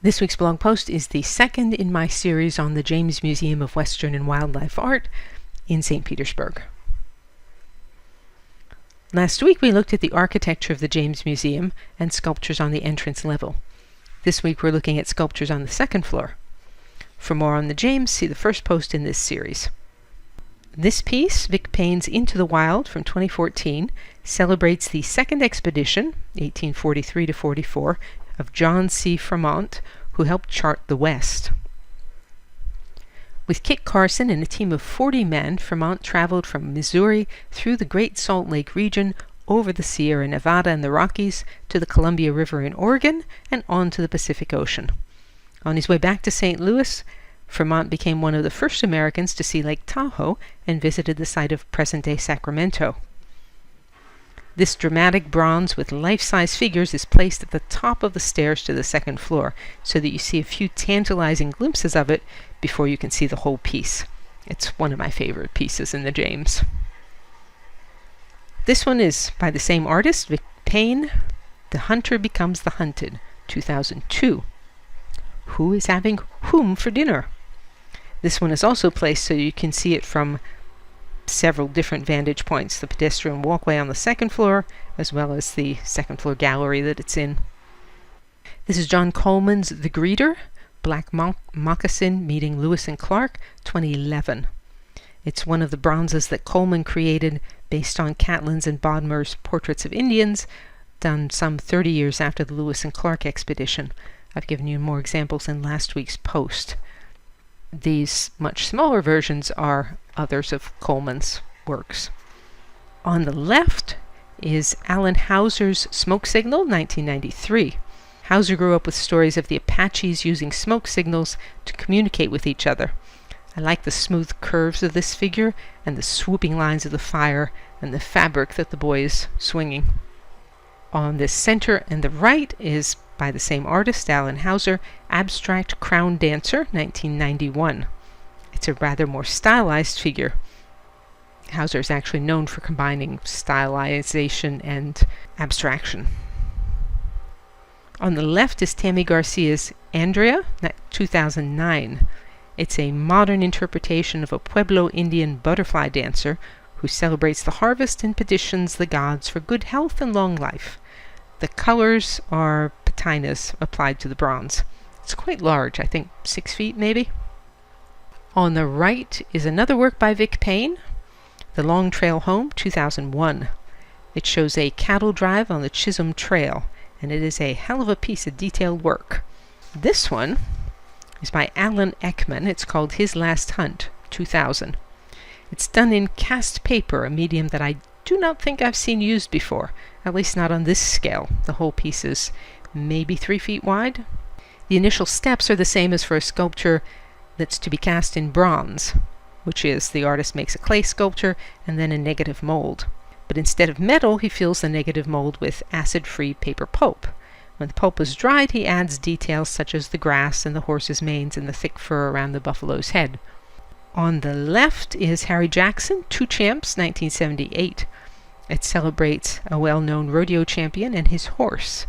This week's blog post is the second in my series on the James Museum of Western and Wildlife Art in St. Petersburg. Last week we looked at the architecture of the James Museum and sculptures on the entrance level. This week we're looking at sculptures on the second floor. For more on the James, see the first post in this series. This piece, Vic Payne's Into the Wild from 2014, celebrates the second expedition, 1843 to 44, of John C. Fremont, who helped chart the West. With Kit Carson and a team of 40 men, Fremont traveled from Missouri through the Great Salt Lake region, over the Sierra Nevada and the Rockies, to the Columbia River in Oregon, and on to the Pacific Ocean. On his way back to St. Louis, Fremont became one of the first Americans to see Lake Tahoe and visited the site of present-day Sacramento. This dramatic bronze with life-size figures is placed at the top of the stairs to the second floor, so that you see a few tantalizing glimpses of it before you can see the whole piece. It's one of my favorite pieces in the James. This one is by the same artist, Vic Payne. The Hunter Becomes the Hunted, 2002. Who is having whom for dinner? This one is also placed so you can see it from several different vantage points, the pedestrian walkway on the second floor, as well as the second floor gallery that it's in. This is John Coleman's The Greeter, Black Moccasin meeting Lewis and Clark, 2011. It's one of the bronzes that Coleman created based on Catlin's and Bodmer's portraits of Indians, done some 30 years after the Lewis and Clark expedition. I've given you more examples in last week's post. These much smaller versions are others of Coleman's works. On the left is Alan Hauser's Smoke Signal, 1993. Hauser grew up with stories of the Apaches using smoke signals to communicate with each other. I like the smooth curves of this figure and the swooping lines of the fire and the fabric that the boy is swinging. On the center and the right is, by the same artist, Alan Hauser, Abstract Crown Dancer, 1991. It's a rather more stylized figure. Hauser is actually known for combining stylization and abstraction. On the left is Tammy Garcia's Andrea, 2009. It's a modern interpretation of a Pueblo Indian butterfly dancer who celebrates the harvest and petitions the gods for good health and long life. The colors are patinas applied to the bronze. It's quite large, I think 6 feet maybe. On the right is another work by Vic Payne, The Long Trail Home, 2001. It shows a cattle drive on the Chisholm Trail, and it is a hell of a piece of detailed work. This one is by Alan Ekman. It's called His Last Hunt, 2000. It's done in cast paper, a medium that I do not think I've seen used before, at least not on this scale. The whole piece is maybe 3 feet wide. The initial steps are the same as for a sculpture that's to be cast in bronze, which is the artist makes a clay sculpture and then a negative mold. But instead of metal, he fills the negative mold with acid-free paper pulp. When the pulp is dried, he adds details such as the grass and the horse's manes and the thick fur around the buffalo's head. On the left is Harry Jackson, Two Champs, 1978. It celebrates a well-known rodeo champion and his horse.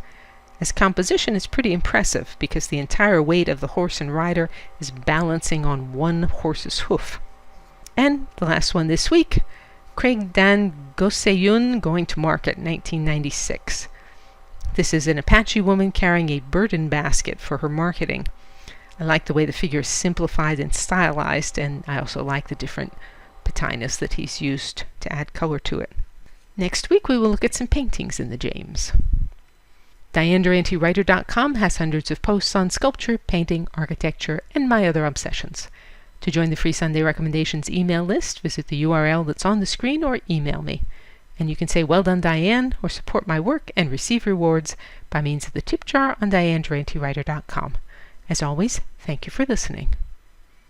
As composition, it's pretty impressive because the entire weight of the horse and rider is balancing on one horse's hoof. And the last one this week, Craig Dan Goseyun, Going to Market, 1996. This is an Apache woman carrying a burden basket for her marketing. I like the way the figure is simplified and stylized, and I also like the different patinas that he's used to add color to it. Next week we will look at some paintings in the James. DianeDuranteWriter.com has hundreds of posts on sculpture, painting, architecture, and my other obsessions. To join the free Sunday Recommendations email list, visit the URL that's on the screen or email me. And you can say, "Well done, Diane," or support my work and receive rewards by means of the tip jar on DianeDuranteWriter.com. As always, thank you for listening.